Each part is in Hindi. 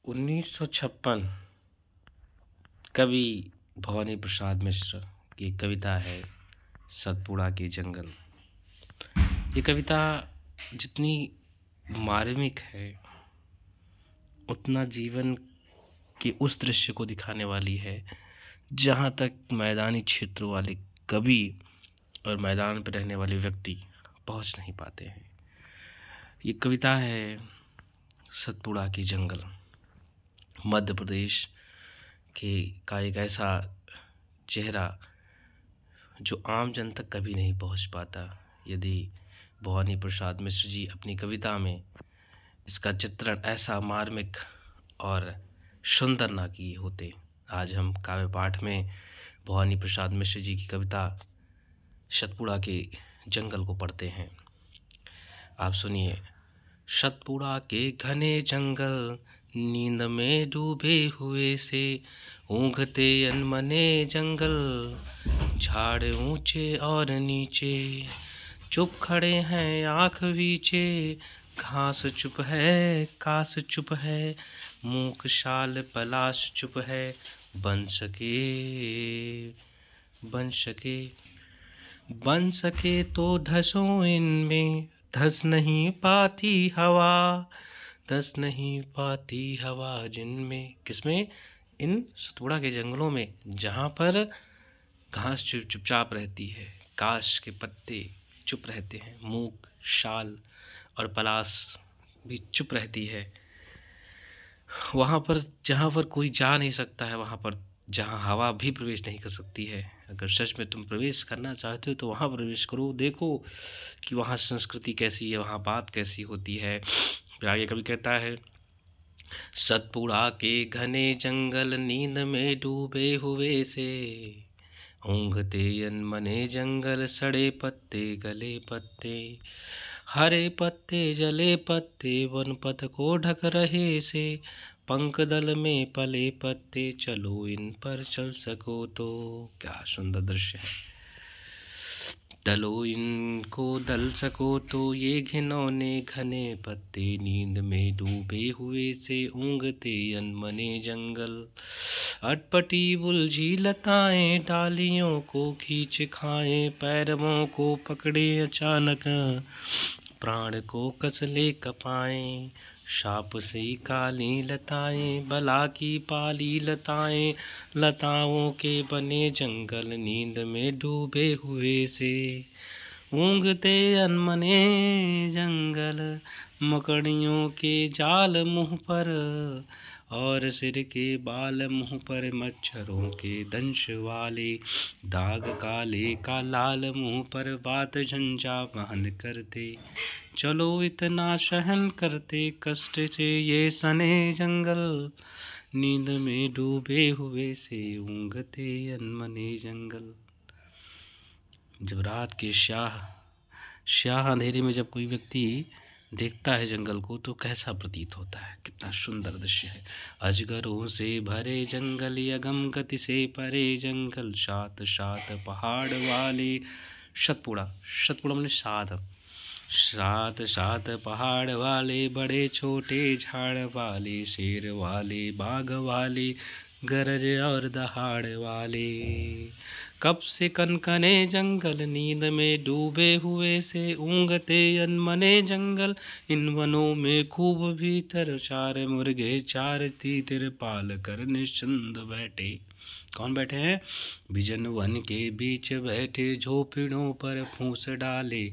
1956 कवि भवानी प्रसाद मिश्र की कविता है सतपुड़ा के जंगल। ये कविता जितनी मार्मिक है उतना जीवन के उस दृश्य को दिखाने वाली है जहाँ तक मैदानी क्षेत्र वाले कवि और मैदान पर रहने वाले व्यक्ति पहुँच नहीं पाते हैं। ये कविता है सतपुड़ा के जंगल। मध्य प्रदेश का एक ऐसा चेहरा जो आम जन तक कभी नहीं पहुंच पाता। यदि भवानी प्रसाद मिश्र जी अपनी कविता में इसका चित्रण ऐसा मार्मिक और सुंदर ना किए होते। आज हम काव्य पाठ में भवानी प्रसाद मिश्र जी की कविता सतपुड़ा के जंगल को पढ़ते हैं। आप सुनिए। सतपुड़ा के घने जंगल, नींद में डूबे हुए से ऊँघते अनमने जंगल, झाड़ ऊंचे और नीचे चुप खड़े हैं आँख वीचे, घास चुप है कास चुप है, मूक शाल पलाश चुप है, बन सके तो धसों इनमें, धस नहीं पाती हवा जिनमें। किसमें? इन सतपुड़ा के जंगलों में, जहाँ पर घास चुपचाप रहती है, काश के पत्ते चुप रहते हैं, मूक शाल और पलाश भी चुप रहती है। वहाँ पर जहाँ पर कोई जा नहीं सकता है, वहाँ पर जहाँ हवा भी प्रवेश नहीं कर सकती है। अगर सच में तुम प्रवेश करना चाहते हो तो वहाँ प्रवेश करो, देखो कि वहाँ संस्कृति कैसी है, वहाँ बात कैसी होती है। फिर आगे कभी कहता है, सतपुड़ा के घने जंगल, नींद में डूबे हुए से ऊँघते अनमने जंगल, सड़े पत्ते गले पत्ते, हरे पत्ते जले पत्ते, वन पथ को ढक रहे से, पंख दल में पले पत्ते, चलो इन पर चल सको तो। क्या सुंदर दृश्य है। दलो इनको दल सको तो, ये घिनौने घने पत्ते, नींद में डूबे हुए से ऊँघते अनमने जंगल, अटपटी उलझी लताएं, डालियों को खींच खाएं, पैरों को पकड़े अचानक, प्राण को कसले कपाएं, शाप से काली लताएं, बला की पाली लताएं, लताओं के बने जंगल, नींद में डूबे हुए से ऊँघते अनमने जंगल, मकड़ियों के जाल मुँह पर और सिर के बाल मुँह पर, मच्छरों के दंश वाले दाग काले का लाल मुँह पर, बात झंझा बहन करते, चलो इतना सहन करते, कष्ट से ये सने जंगल, नींद में डूबे हुए से ऊँघते अनमने जंगल। जब रात के स्याह अंधेरे में जब कोई व्यक्ति देखता है जंगल को तो कैसा प्रतीत होता है, कितना सुंदर दृश्य है। अजगरों से भरे जंगल, अगम गति से परे जंगल, सात सात पहाड़ वाले। सतपुड़ा मैंने सात पहाड़ वाले, बड़े छोटे झाड़ वाले, शेर वाले बाघ वाले, गरज और दहाड़ वाले, कब से कनकने जंगल, नींद में डूबे हुए से ऊँघते अनमने जंगल, इन वनों में खूब भीतर, चार मुर्गे चार तीतर, पाल कर निश्चिंत बैठे। कौन बैठे हैं? बिजन वन के बीच बैठे, झोपड़ों पर फूस डाले,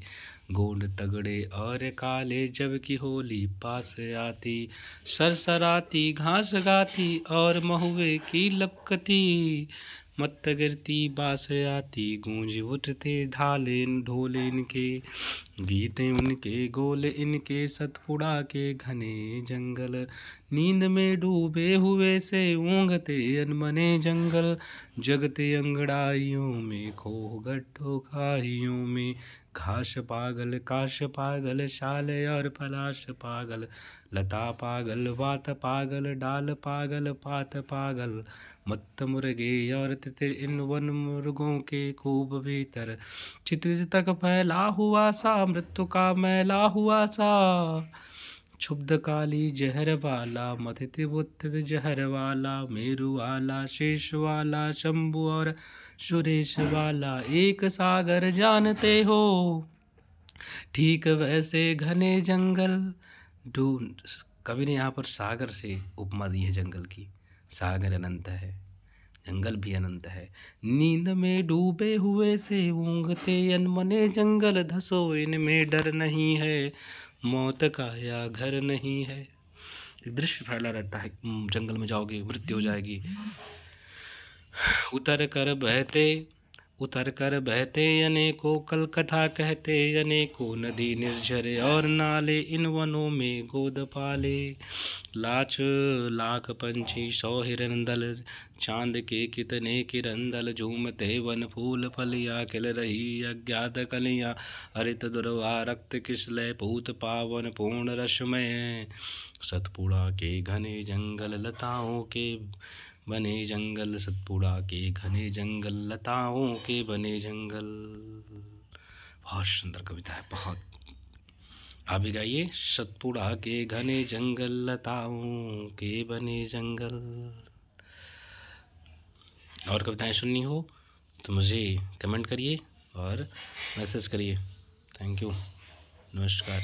गोंड तगड़े और काले, जबकि होली पास आती, सरसराती घास गाती और महुए की लपकती, मत गिरती बास आती, गूंज उठते ढोले इनके, गीते उनके गोल इनके, सतपुड़ा के घने जंगल, नींद में डूबे हुए से ऊँघते अनमने जंगल, जगते अंगड़ाइयों में, खो गड्ढों खाइयों में, घास पागल काश पागल, शाल और पलाश पागल, लता पागल वात पागल, डाल पागल पात पागल, मत्त मुर्गे और तितिर, इन वन मुर्गों के खूब भीतर, चित्र तक फैला हुआ सा, मृत्यु का मैला हुआ सा, क्षुब्ध काली जहर वाला, मथित बुत्थित जहर वाला, मेरु वाला, शेष वाला, शंभु और सुरेश वाला, एक सागर जानते हो, ठीक वैसे घने जंगल ढूंढ। कवि ने यहाँ पर सागर से उपमा दी है जंगल की। सागर अनंत है, जंगल भी अनंत है। नींद में डूबे हुए से ऊँघते अनमने जंगल धसो, इनमें डर नहीं है, मौत का या घर नहीं है। एक दृश्य फैला रहता है, जंगल में जाओगे मृत्यु हो जाएगी। उतर कर बहते अनेकों कल कथा कहते, अनेकों नदी निर्झर और नाले, इन वनों में गोद पाले। लाख लाख पंछी 100 हिरन दल, चांद के कितने किरंदल, झूमते वन फूल फलियाँ, खिल रही अज्ञात कलियाँ, हरित दुर्वा रक्त किसलय, पूत पावन पूर्ण रश्मय। सतपुड़ा के घने जंगल लताओं के बने जंगल, सतपुड़ा के घने जंगल लताओं के बने जंगल। बहुत सुंदर कविता है, बहुत। आप भी गाइए। सतपुड़ा के घने जंगल लताओं के बने जंगल। और कविताएं सुननी हो तो मुझे कमेंट करिए और मैसेज करिए। थैंक यू, नमस्कार।